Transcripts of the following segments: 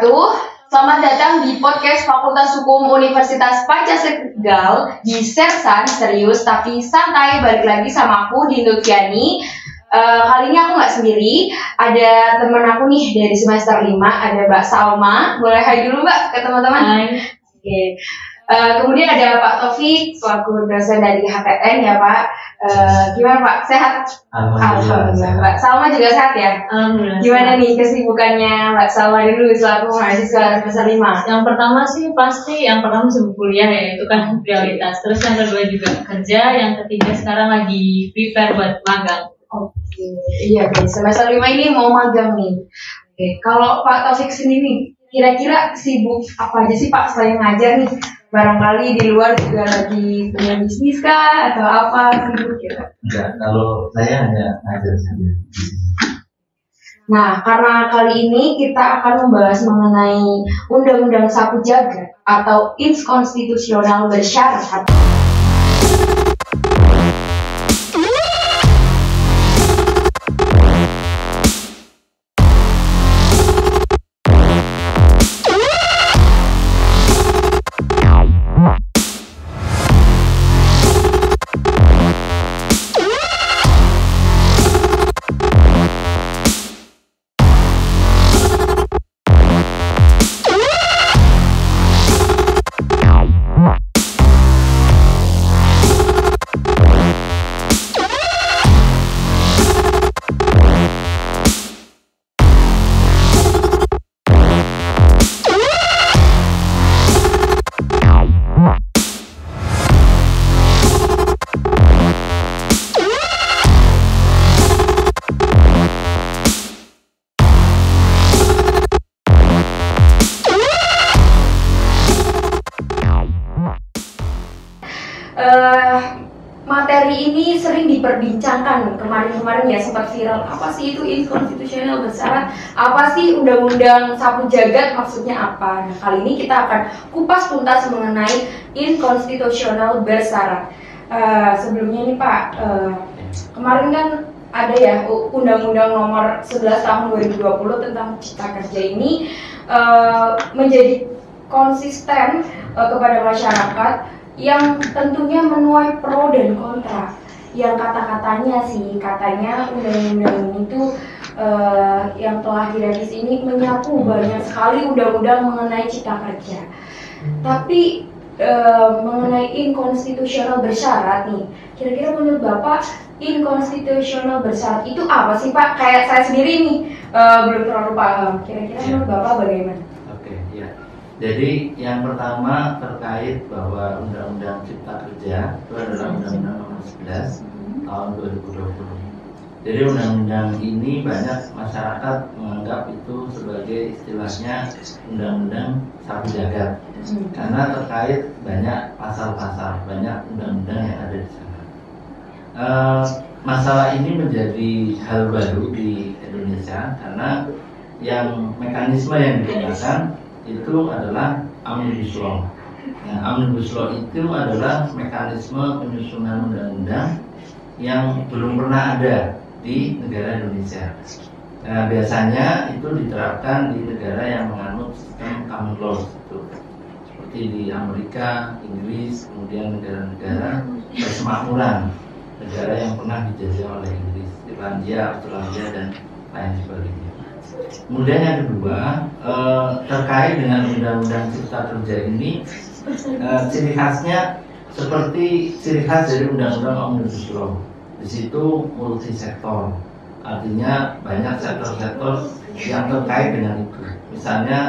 wabarakatuh. Selamat datang di podcast Fakultas Hukum Universitas Pancasila di Sersan Serius Tapi Santai. Balik lagi sama aku Dinda Fiani. Kali ini aku nggak sendiri, ada teman aku nih dari semester 5, ada Mbak Salma. Boleh hai dulu Mbak ke teman-teman. Hai. Oke. Kemudian ada Pak Taufik, selaku dosen dari HTN ya Pak. Gimana Pak? Sehat? Alhamdulillah. Mbak Salma juga sehat ya? Alhamdulillah. Gimana nih kesibukannya Mbak Salma dulu selaku mahasiswa semester 5? Yang pertama sih pasti yang pertama sibuk kuliah ya, itu kan prioritas. Terus yang kedua juga kerja, yang ketiga sekarang lagi prepare buat magang. Oke, iya guys, semester 5 ini mau magang nih. Oke, kalau Pak Taufik sendiri kira-kira sibuk apa aja sih Pak selain ngajar nih? Barangkali di luar juga lagi punya bisnis kah atau apa sibuk gitu? Enggak, kalau saya hanya ngajar saja. Nah, karena kali ini kita akan membahas mengenai Undang-Undang Sapu Jagat atau inkonstitusional bersyarat. Materi ini sering diperbincangkan kemarin-kemarin ya, sempat viral. Apa sih itu inkonstitusional bersyarat? Apa sih Undang-Undang Sapu Jagat, maksudnya apa? Nah, kali ini kita akan kupas tuntas mengenai inkonstitusional bersyarat. Sebelumnya nih Pak, kemarin kan ada ya Undang-Undang Nomor 11 Tahun 2020 tentang Cipta Kerja ini menjadi konsisten kepada masyarakat yang tentunya menuai pro dan kontra. Yang katanya undang-undang ini tuh yang telah direvisi ini menyapu banyak sekali undang-undang mengenai cipta kerja. Tapi mengenai inkonstitusional bersyarat nih, kira-kira menurut Bapak inkonstitusional bersyarat itu apa sih Pak? Kayak saya sendiri nih belum terlalu paham. Kira-kira menurut Bapak bagaimana? Jadi yang pertama terkait bahwa Undang-Undang Cipta Kerja itu adalah Undang-Undang Nomor 11 Tahun 2020. Jadi undang-undang ini banyak masyarakat menganggap itu sebagai istilahnya Undang-Undang Sapu Jagat, karena terkait banyak pasal-pasal, banyak undang-undang yang ada di sana. Masalah ini menjadi hal baru di Indonesia karena yang mekanisme yang digunakan itu adalah Omnibus Law. Nah, Omnibus Law itu adalah mekanisme penyusunan undang-undang yang belum pernah ada di negara Indonesia. Nah, biasanya itu diterapkan di negara yang menganut sistem common law, seperti di Amerika, Inggris, kemudian negara-negara persemakmuran, negara yang pernah dijajah oleh Inggris, Irlandia, Australia, dan lain sebagainya. Kemudian yang kedua, terkait dengan Undang-Undang Cipta Kerja ini, ciri khasnya seperti ciri khas dari Undang-Undang Omnibus Law. Di situ multisektor, artinya banyak sektor-sektor yang terkait dengan itu. Misalnya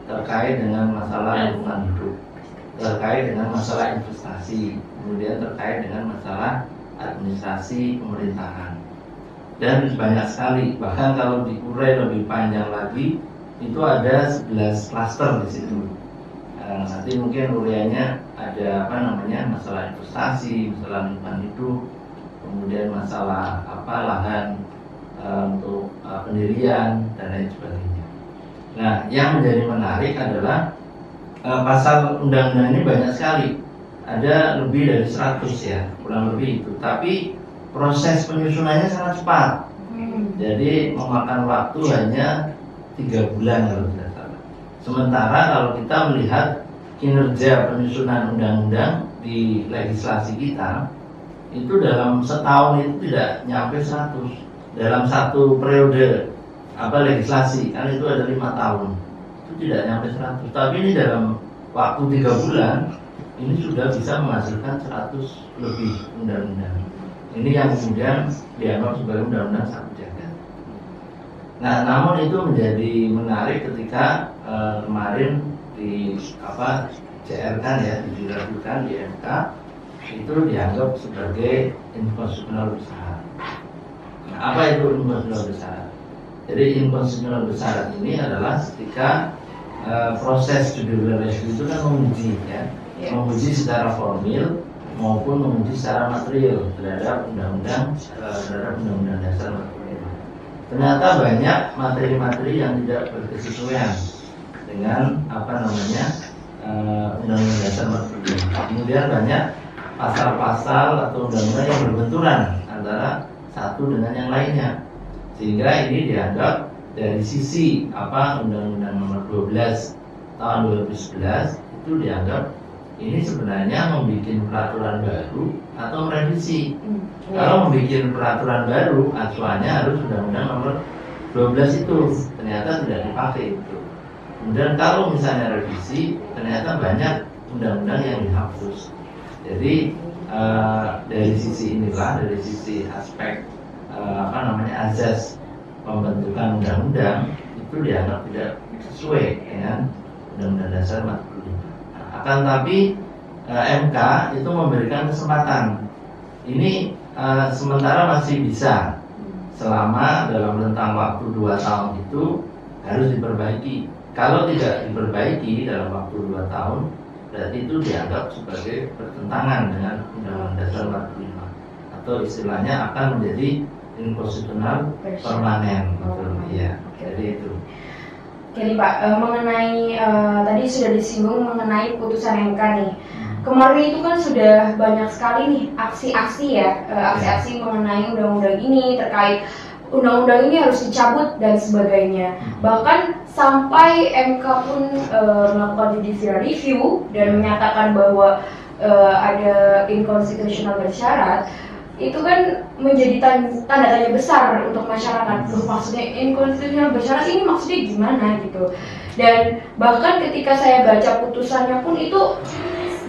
terkait dengan masalah lingkungan hidup, terkait dengan masalah investasi, kemudian terkait dengan masalah administrasi pemerintahan. Dan banyak sekali, bahkan kalau diurai lebih panjang lagi itu ada 11 klaster di situ. Nanti mungkin uraiannya ada masalah investasi, masalah lingkungan hidup, kemudian masalah lahan untuk pendirian dan lain sebagainya. Nah, yang menjadi menarik adalah pasal undang-undang ini banyak sekali, ada lebih dari 100 ya, kurang lebih itu. Tapi proses penyusunannya sangat cepat. Jadi memakan waktu hanya 3 bulan kalau tidak salah. Sementara kalau kita melihat kinerja penyusunan undang-undang di legislasi kita, itu dalam setahun itu tidak nyampe 100. Dalam satu periode legislasi, kan itu ada 5 tahun, itu tidak nyampe 100. Tapi ini dalam waktu 3 bulan, ini sudah bisa menghasilkan 100 lebih undang-undang. Ini yang kemudian dianggap sebagai undang-undang sapu jagat. Nah, namun itu menjadi menarik ketika kemarin di CR kan ya, diragukan di MK, itu dianggap sebagai inkonstitusional bersyarat. Nah, apa itu inkonstitusional bersyarat? Jadi inkonstitusional bersyarat ini adalah ketika proses judicial review itu kan menguji ya, menguji secara formil maupun menguji secara material terhadap undang-undang dasar 45. Ternyata banyak materi-materi yang tidak berkesesuaian dengan undang-undang dasar 45. Kemudian banyak pasal-pasal atau undang-undang yang berbenturan antara satu dengan yang lainnya, sehingga ini dianggap dari sisi Undang-Undang Nomor 12 tahun 2011 itu dianggap ini sebenarnya membuat peraturan baru atau merevisi. Kalau membuat peraturan baru, acuannya harus Undang-Undang Nomor 12 itu, ternyata tidak dipakai itu. Kemudian kalau misalnya revisi, ternyata banyak undang-undang yang dihapus. Jadi dari sisi inilah, dari sisi aspek azas pembentukan undang-undang itu dianggap tidak sesuai dengan Undang-Undang Dasar 45. Akan tapi MK itu memberikan kesempatan. Ini sementara masih bisa, selama dalam rentang waktu 2 tahun itu harus diperbaiki. Kalau tidak diperbaiki dalam waktu 2 tahun, berarti itu dianggap sebagai bertentangan dengan Undang-Undang Dasar 45, atau istilahnya akan menjadi inkonstitusional permanen. Ya, jadi itu. Jadi Pak, mengenai tadi sudah disinggung mengenai putusan MK nih. Kemarin itu kan sudah banyak sekali nih aksi-aksi ya, aksi-aksi mengenai undang-undang ini, terkait undang-undang ini harus dicabut dan sebagainya. Bahkan sampai MK pun melakukan judicial review dan menyatakan bahwa ada inkonstitusional bersyarat. Itu kan menjadi tanda tanya besar untuk masyarakat. Maksudnya inkonstitusional bersyarat ini maksudnya gimana gitu. Dan bahkan ketika saya baca putusannya pun itu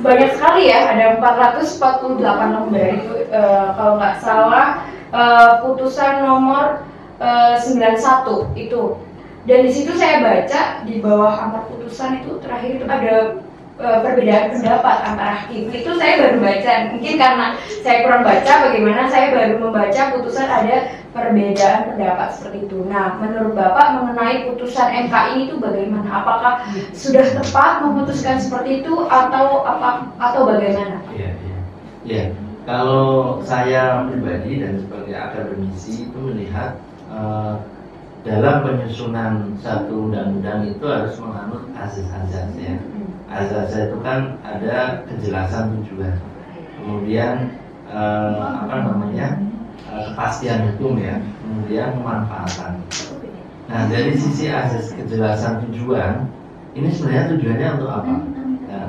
banyak sekali ya, ada 448 lembar itu kalau nggak salah putusan nomor 91 itu. Dan di situ saya baca di bawah amar putusan itu terakhir itu ada perbedaan pendapat antara hakim. Itu saya baru baca, mungkin karena saya kurang baca bagaimana, saya baru membaca putusan ada perbedaan pendapat seperti itu. Nah, menurut Bapak mengenai putusan MK ini itu bagaimana? Apakah sudah tepat memutuskan seperti itu atau bagaimana? Iya. Kalau saya pribadi dan sebagai akademisi itu melihat dalam penyusunan satu undang-undang itu harus menganut azas-azasnya. Azas itu kan ada kejelasan tujuan, kemudian kepastian hukum ya, kemudian pemanfaatan. Nah, dari sisi azas kejelasan tujuan, ini sebenarnya tujuannya untuk apa? Nah,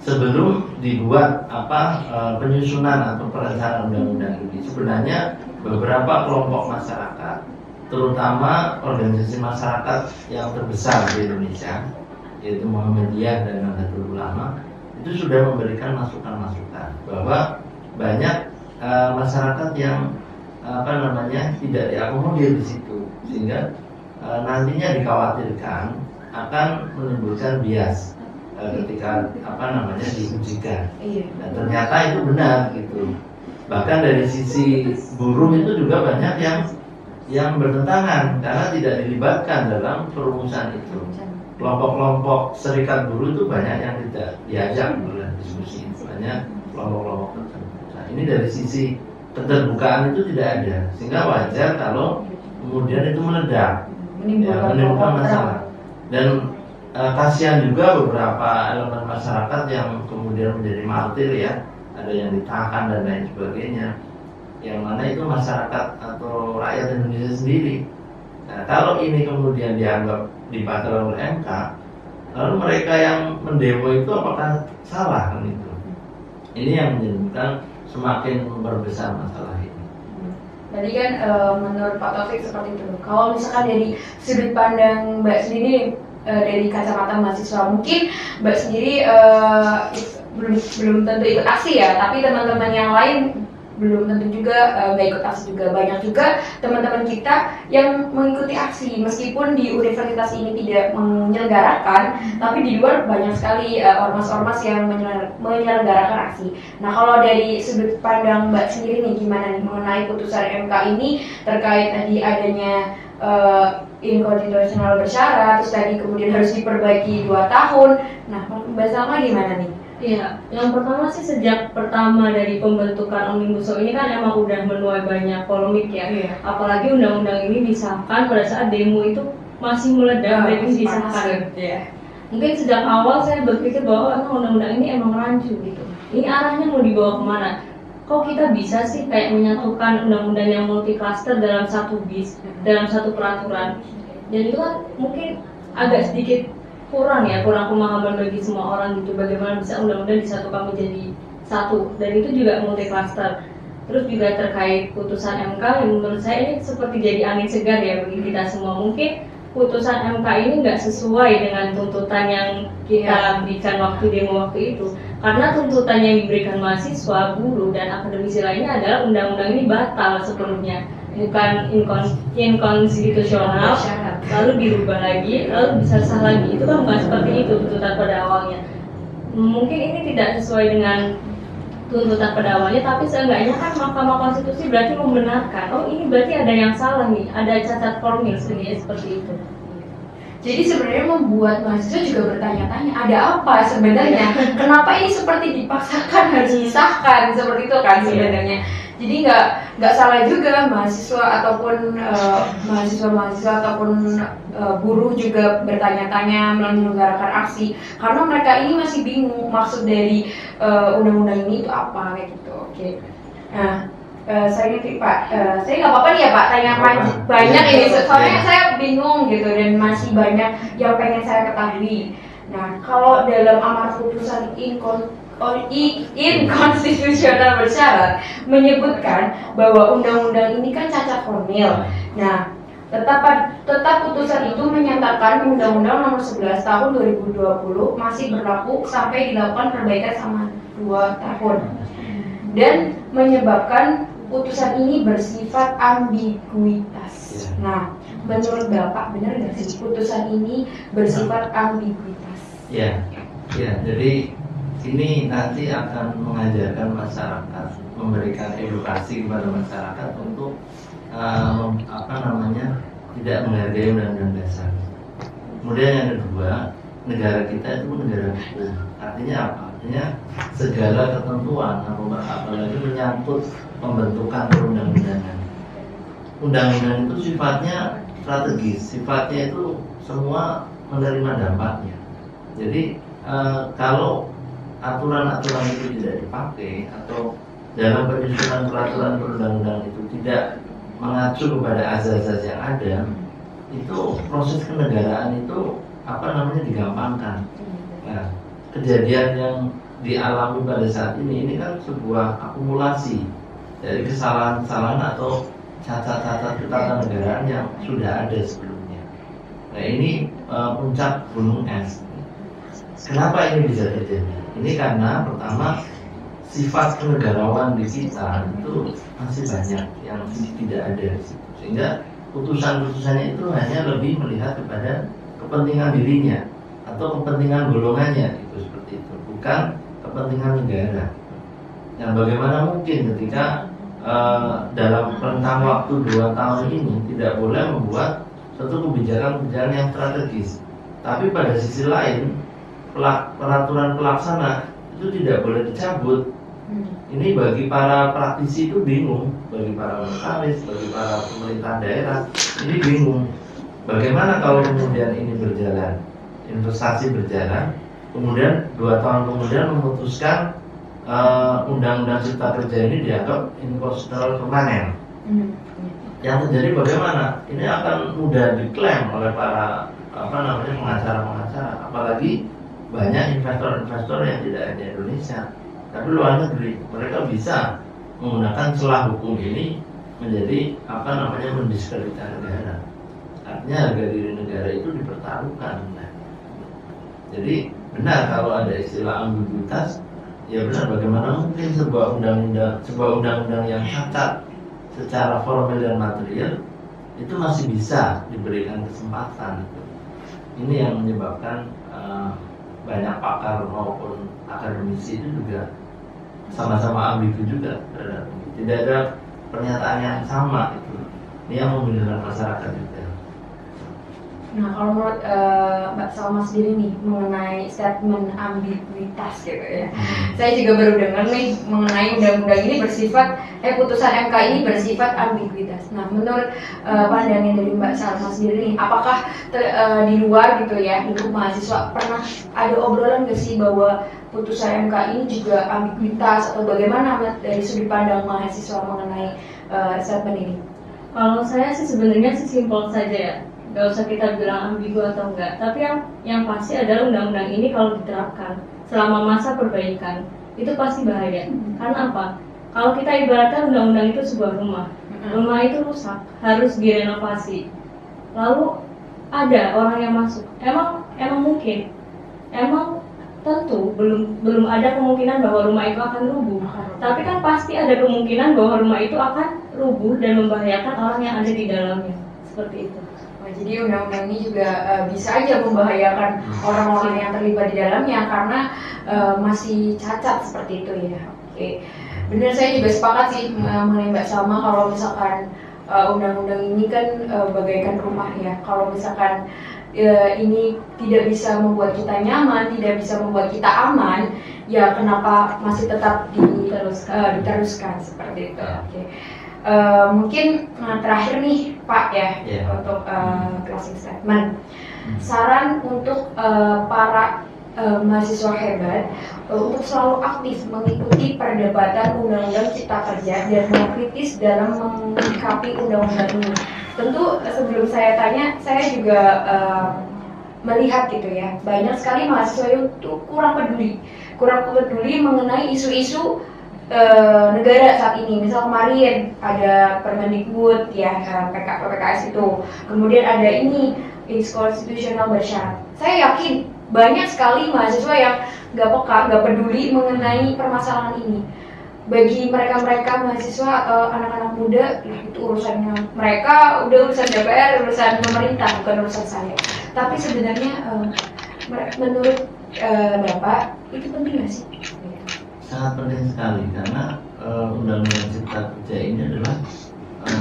sebelum dibuat penyusunan atau perencanaan undang-undang ini, sebenarnya beberapa kelompok masyarakat, terutama organisasi masyarakat yang terbesar di Indonesia, yaitu Muhammadiyah dan Nahdlatul Ulama, itu sudah memberikan masukan-masukan bahwa banyak masyarakat yang tidak diakomodir di situ, sehingga nantinya dikhawatirkan akan menimbulkan bias ketika diujikan. Dan ternyata itu benar gitu. Bahkan dari sisi buruh itu juga banyak yang bertentangan karena tidak dilibatkan dalam perumusan itu. Kelompok-kelompok serikat buruh itu banyak yang tidak diajak dalam diskusi, banyak kelompok-kelompok tertentu. Nah, ini dari sisi keterbukaan itu tidak ada, sehingga wajar kalau kemudian itu meledak, menimbulkan masalah. Dan kasihan juga beberapa elemen masyarakat yang kemudian menjadi martir ya, ada yang ditahan dan lain sebagainya, yang mana itu masyarakat atau rakyat Indonesia sendiri. Nah, kalau ini kemudian dianggap dibatalkan oleh MK, Lalu mereka yang mendemo itu apakah salah kan itu? Ini yang menjadikan semakin memperbesar masalah ini. Tadi kan menurut Pak Taufik seperti itu. Kalau misalkan dari sudut pandang Mbak sendiri, dari kacamata mahasiswa, mungkin Mbak sendiri belum tentu ikut aksi ya, tapi teman-teman yang lain belum tentu juga nggak ikut aksi juga. Banyak juga teman-teman kita yang mengikuti aksi meskipun di universitas ini tidak menyelenggarakan, tapi di luar banyak sekali ormas-ormas yang menyelenggarakan aksi. Nah, kalau dari sudut pandang Mbak sendiri nih, gimana nih mengenai putusan MK ini terkait tadi adanya inkonstitusional bersyarat, terus tadi kemudian harus diperbaiki 2 tahun. Nah, Mbak Salma gimana nih? Iya, yang pertama sih sejak pertama dari pembentukan Omnibus Law ini kan emang udah menuai banyak polemik ya. Iya. Apalagi undang-undang ini disahkan pada saat demo itu masih meledak dan ini disahkan. Ya. Mungkin sejak awal saya berpikir bahwa emang undang-undang ini emang rancu gitu. Ini arahnya mau dibawa kemana? Kok kita bisa sih kayak menyatukan undang-undang yang multi cluster dalam satu bis, dalam satu peraturan? Dan itu kan mungkin agak sedikit kurang pemahaman bagi semua orang gitu, bagaimana bisa undang-undang disatukan menjadi satu, dan itu juga multi cluster. Terus juga terkait putusan MK yang menurut saya ini seperti jadi angin segar ya bagi kita semua. Mungkin putusan MK ini nggak sesuai dengan tuntutan yang kita berikan waktu demo waktu itu, karena tuntutan yang diberikan mahasiswa, buruh, dan akademisi lainnya adalah undang-undang ini batal sepenuhnya, bukan inkonstitusional, lalu dirubah lagi, lalu bisa sah lagi. Itu kan bukan seperti itu tuntutan pada awalnya. Mungkin ini tidak sesuai dengan tuntutan pada awalnya, tapi seenggaknya kan Mahkamah Konstitusi berarti membenarkan, oh ini berarti ada yang salah nih, ada cacat formil seperti itu. Jadi sebenarnya membuat mahasiswa juga bertanya-tanya, ada apa sebenarnya? Kenapa ini seperti dipaksakan harus disahkan seperti itu kan sebenarnya? Jadi nggak salah juga mahasiswa ataupun mahasiswa ataupun buruh juga bertanya-tanya menyelenggarakan aksi, karena mereka ini masih bingung maksud dari undang-undang ini itu apa kayak gitu. Oke. Nah, saya ngerti Pak, saya nggak apa-apa nih ya Pak, tanya banyak ini soalnya saya bingung gitu dan masih banyak yang pengen saya ketahui. Nah, kalau dalam amar putusan inkonstitusional bersyarat menyebutkan bahwa undang-undang ini kan cacat formil. Nah, tetap putusan itu menyatakan Undang-Undang Nomor 11 Tahun 2020 masih berlaku sampai dilakukan perbaikan selama 2 tahun. Dan menyebabkan putusan ini bersifat ambiguitas. Nah, menurut Bapak benar nggak sih putusan ini bersifat ambiguitas? Ya, jadi ini nanti akan mengajarkan masyarakat, memberikan edukasi kepada masyarakat untuk tidak menghargai undang-undang dasar. Kemudian yang kedua, negara kita itu negara hukum. Artinya apa? Artinya segala ketentuan, apalagi menyangkut pembentukan perundang-undangan. Undang-undang itu sifatnya strategis, sifatnya itu semua menerima dampaknya. Jadi kalau aturan-aturan itu tidak dipakai atau dalam penyusunan peraturan perundang-undangan itu tidak mengacu kepada azas-azas yang ada, itu proses kenegaraan itu digampangkan. Nah, kejadian yang dialami pada saat ini kan sebuah akumulasi dari kesalahan-kesalahan atau cacat-cacat ketatanegaraan yang sudah ada sebelumnya. Nah, ini puncak gunung es. Kenapa ini bisa terjadi? Ini karena pertama, sifat kenegarawan di kita itu masih banyak yang tidak ada, sehingga putusan-putusannya itu hanya lebih melihat kepada kepentingan dirinya atau kepentingan golongannya, itu seperti itu, bukan kepentingan negara. Nah, bagaimana mungkin ketika dalam rentang waktu 2 tahun ini tidak boleh membuat satu kebijakan-kebijakan yang strategis, tapi pada sisi lain peraturan pelaksana itu tidak boleh dicabut. Ini bagi para praktisi itu bingung, bagi para komisaris, bagi para pemerintah daerah ini bingung. Bagaimana kalau kemudian ini berjalan, investasi berjalan, kemudian 2 tahun kemudian memutuskan undang-undang cipta kerja ini dianggap inkonstitusional permanen. Yang terjadi bagaimana? Ini akan mudah diklaim oleh para pengacara-pengacara, apalagi banyak investor-investor yang tidak ada di Indonesia tapi luar negeri, mereka bisa menggunakan celah hukum ini menjadi mendiskreditkan negara. Artinya harga diri negara itu dipertaruhkan. Jadi benar kalau ada istilah ambiguitas, ya benar, bagaimana mungkin sebuah undang-undang yang cacat secara formal dan material itu masih bisa diberikan kesempatan. Ini yang menyebabkan banyak pakar maupun akademisi itu juga sama-sama ambigu juga. Tidak ada pernyataan yang sama itu. Ini yang membingungkan masyarakat juga. Nah, kalau menurut Mbak Salma sendiri nih mengenai statement ambiguitas gitu ya, saya juga baru dengar nih mengenai undang-undang ini putusan MK ini bersifat ambiguitas. Nah, menurut pandangan dari Mbak Salma sendiri nih, apakah di luar gitu ya, lingkup mahasiswa pernah ada obrolan nggak sih bahwa putusan MK ini juga ambiguitas, atau bagaimana dari sudut pandang mahasiswa mengenai statement ini? Kalau saya sih sebenarnya simpel saja ya. Gak usah kita bilang ambigu atau enggak, tapi yang pasti adalah undang-undang ini kalau diterapkan selama masa perbaikan itu pasti bahaya. Karena apa? Kalau kita ibaratkan undang-undang itu sebuah rumah itu rusak, harus direnovasi, lalu ada orang yang masuk, emang mungkin, tentu belum ada kemungkinan bahwa rumah itu akan rubuh, tapi kan pasti ada kemungkinan bahwa rumah itu akan rubuh dan membahayakan orang yang ada di dalamnya, seperti itu. Jadi undang-undang ini juga bisa aja membahayakan orang-orang yang terlibat di dalamnya karena masih cacat seperti itu ya. Oke, benar, saya juga sepakat sih mengenai Mbak Salma kalau misalkan undang-undang ini kan bagaikan rumah ya. Kalau misalkan ini tidak bisa membuat kita nyaman, tidak bisa membuat kita aman, ya kenapa masih tetap diteruskan seperti itu. Oke. Mungkin terakhir nih Pak ya, untuk closing statement, saran untuk para mahasiswa hebat untuk selalu aktif mengikuti perdebatan undang-undang cipta kerja dan mengkritis dalam menyikapi undang-undang ini. Tentu sebelum saya tanya, saya juga melihat gitu ya, banyak sekali mahasiswa itu kurang peduli mengenai isu-isu negara saat ini. Misal kemarin ada Permendikbud ya, PKS itu, kemudian ada ini konstitusional bersyarat. Saya yakin banyak sekali mahasiswa yang nggak peduli mengenai permasalahan ini. Bagi mereka mahasiswa atau anak-anak muda, ya itu urusannya mereka, udah urusan DPR, urusan pemerintah, bukan urusan saya. Tapi sebenarnya menurut Bapak itu penting nggak sih? Sangat penting sekali, karena undang-undang cipta kerja ini adalah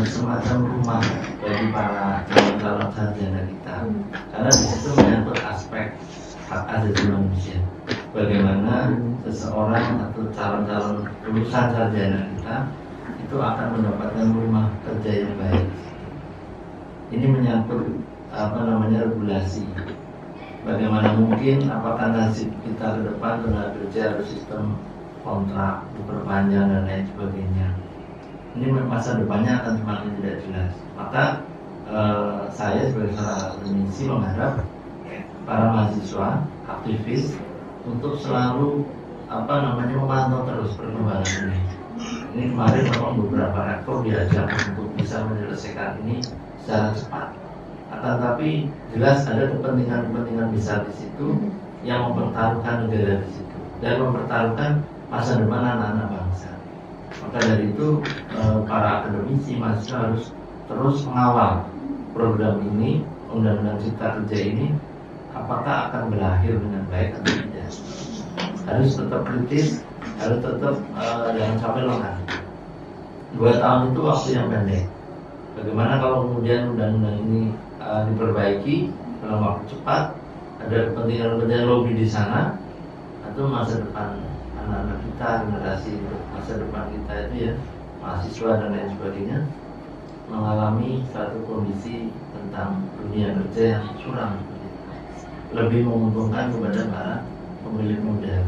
semacam rumah bagi para calon sarjana kita, karena di situ menyangkut aspek hak asasi manusia. Bagaimana seseorang atau calon lulusan sarjana kita itu akan mendapatkan rumah kerja yang baik. Ini menyangkut regulasi. Bagaimana mungkin, apakah nasib kita ke depan tenaga kerja harus sistem kontrak diperpanjang dan lain sebagainya. Ini masa depannya akan semakin tidak jelas. Maka saya sebagai seorang akademisi mengharap para mahasiswa aktivis untuk selalu memantau terus perkembangan ini. Ini kemarin memang beberapa rektor diajak untuk bisa menyelesaikan ini secara cepat. Akan tapi jelas ada kepentingan besar di situ yang mempertaruhkan negara di situ dan mempertaruhkan masa depan anak-anak bangsa. Maka dari itu para akademisi mahasiswa harus terus mengawal program ini, undang-undang cipta kerja ini, apakah akan berakhir dengan baik atau tidak. Harus tetap kritis, harus tetap jangan sampai lengah. 2 tahun itu waktu yang pendek. Bagaimana kalau kemudian undang-undang ini diperbaiki dalam waktu cepat, ada kepentingan lobby di sana, atau masa depan anak-anak kita, generasi masa depan kita itu ya, mahasiswa dan lain sebagainya, mengalami satu kondisi tentang dunia kerja yang suram, lebih menguntungkan kepada para pemilik muda.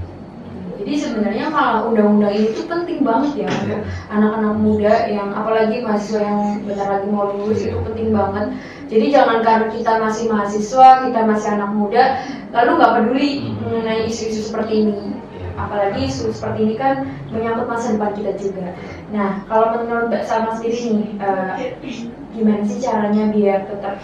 Jadi sebenarnya kalau undang-undang ini tuh penting banget ya untuk anak-anak muda yang apalagi mahasiswa yang bentar lagi mau lulus, itu penting banget Jadi jangan karena kita masih mahasiswa, kita masih anak muda, lalu nggak peduli mengenai isu-isu seperti ini. Apalagi isu seperti ini kan menyangkut masa depan kita juga. Nah, kalau menurut Mbak Salma sendiri nih, gimana sih caranya biar tetap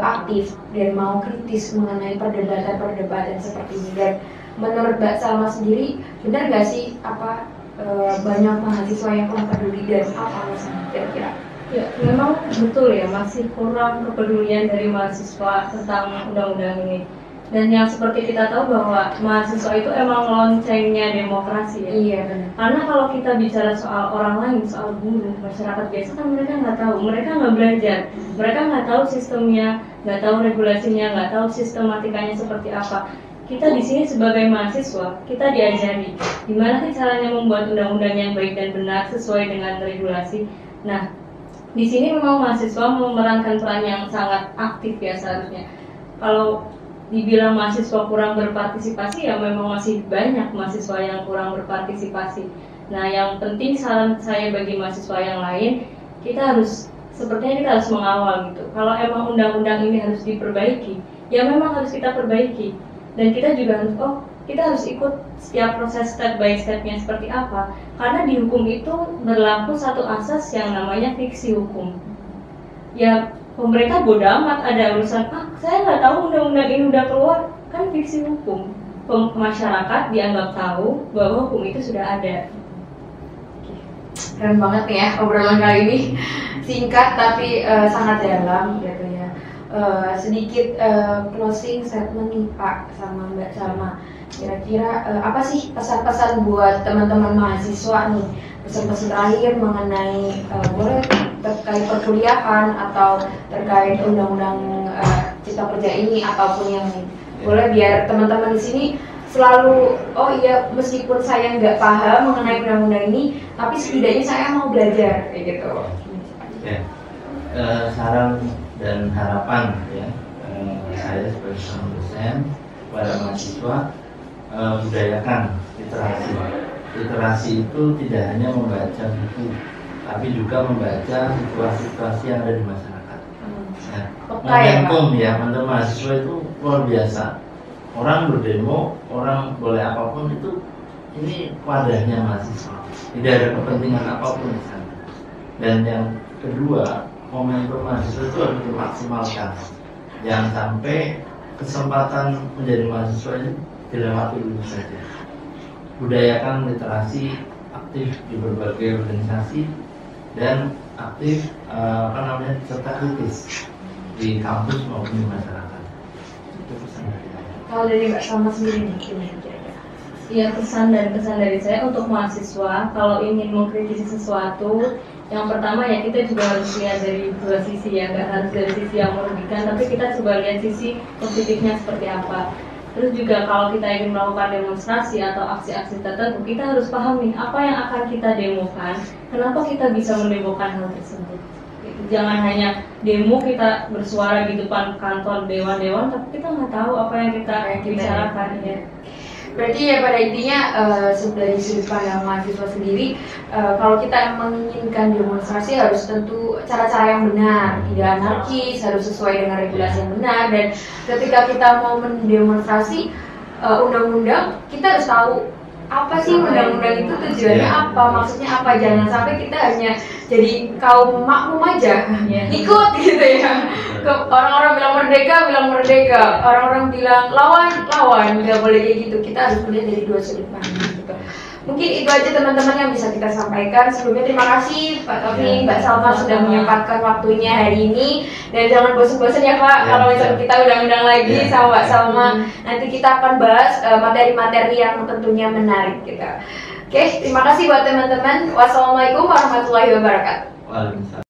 aktif dan mau kritis mengenai perdebatan-perdebatan seperti ini? Dan menurut Mbak Salma sendiri, benar nggak sih banyak mahasiswa yang kurang peduli dan apa alasannya kira-kira? Ya, memang betul ya, masih kurang kepedulian dari mahasiswa tentang undang-undang ini. Dan yang seperti kita tahu bahwa mahasiswa itu emang loncengnya demokrasi ya. Iya benar. Karena kalau kita bicara soal orang lain, soal buruh, masyarakat biasa kan mereka nggak tahu, mereka nggak belajar, mereka nggak tahu sistemnya, nggak tahu regulasinya, nggak tahu sistematikanya seperti apa. Kita di sini sebagai mahasiswa, kita diajari gimana sih caranya membuat undang-undang yang baik dan benar sesuai dengan regulasi. Nah, di sini memang mahasiswa memerankan peran yang sangat aktif ya seharusnya. Kalau dibilang mahasiswa kurang berpartisipasi, ya memang masih banyak mahasiswa yang kurang berpartisipasi. Nah, yang penting saran saya bagi mahasiswa yang lain, sepertinya kita harus mengawal gitu. Kalau emang undang-undang ini harus diperbaiki, ya memang harus kita perbaiki. Dan kita juga harus ikut setiap proses step by stepnya seperti apa. Karena di hukum itu berlaku satu asas yang namanya fiksi hukum. Ya, pemerintah bodoh amat ada urusan, saya nggak tahu undang-undang ini udah keluar, kan fiksi hukum. Masyarakat dianggap tahu bahwa hukum itu sudah ada. Keren banget nih ya obrolan kali ini, singkat tapi sangat dalam gitu ya. Sedikit closing statement nih Pak sama Mbak Salma. Kira-kira apa sih pesan-pesan buat teman-teman mahasiswa nih, pesan-pesan terakhir mengenai boleh terkait perkuliahan atau terkait undang-undang cipta kerja ini ataupun yang lain. Boleh biar teman-teman di sini selalu meskipun saya nggak paham mengenai undang-undang ini, tapi setidaknya saya mau belajar kayak gitu. Ya, saran dan harapan ya saya sebagai seorang dosen kepada mahasiswa, budayakan literasi. Literasi itu tidak hanya membaca buku, tapi juga membaca situasi-situasi yang ada di masyarakat. Momentum mahasiswa itu luar biasa. Orang berdemo, orang boleh apapun itu, ini wadahnya mahasiswa. Tidak ada kepentingan apapun di sana. Dan yang kedua, momentum mahasiswa itu harus dimaksimalkan. Jangan sampai kesempatan menjadi mahasiswa ini dilewati begitu saja. Budayakan literasi, aktif di berbagai organisasi, dan aktif serta kritis di kampus maupun di masyarakat. Itu pesan dari saya. Kalau dari Mbak Salma sendiri nih, gimana kira-kira? Ya, pesan dari saya untuk mahasiswa, kalau ingin mengkritisi sesuatu, yang pertama ya kita juga harus lihat dari dua sisi ya, nggak harus dari sisi yang merugikan, tapi kita coba lihat sisi positifnya seperti apa. Terus juga kalau kita ingin melakukan demonstrasi atau aksi-aksi tertentu, kita harus paham nih apa yang akan kita demokan, kenapa kita bisa mendemokan hal tersebut. Jangan hanya demo kita bersuara di depan kantor dewan-dewan, tapi kita nggak tahu apa yang kita bicarakan ya. Berarti ya pada intinya dari sudut pandang mahasiswa sendiri, kalau kita menginginkan demonstrasi harus tentu cara-cara yang benar, tidak anarkis, harus sesuai dengan regulasi yang benar. Dan ketika kita mau mendemonstrasi undang-undang, kita harus tahu apa sih undang-undang itu, tujuannya apa, maksudnya apa. Jangan sampai kita hanya jadi kaum makmum aja, ikut gitu ya. Orang-orang bilang merdeka, orang-orang bilang lawan, nggak boleh kayak gitu. Kita harus melihat dari dua sudut pandang gitu. Mungkin itu aja teman-teman yang bisa kita sampaikan. Sebelumnya terima kasih Pak Taufik, Mbak Salma sudah menyempatkan waktunya hari ini. Dan jangan bosan-bosan ya Pak, kalau misalnya kita undang-undang lagi sama Mbak Salma, nanti kita akan bahas materi-materi yang tentunya menarik gitu. Oke, terima kasih buat teman-teman. Wassalamualaikum warahmatullahi wabarakatuh. Waalaikumsalam.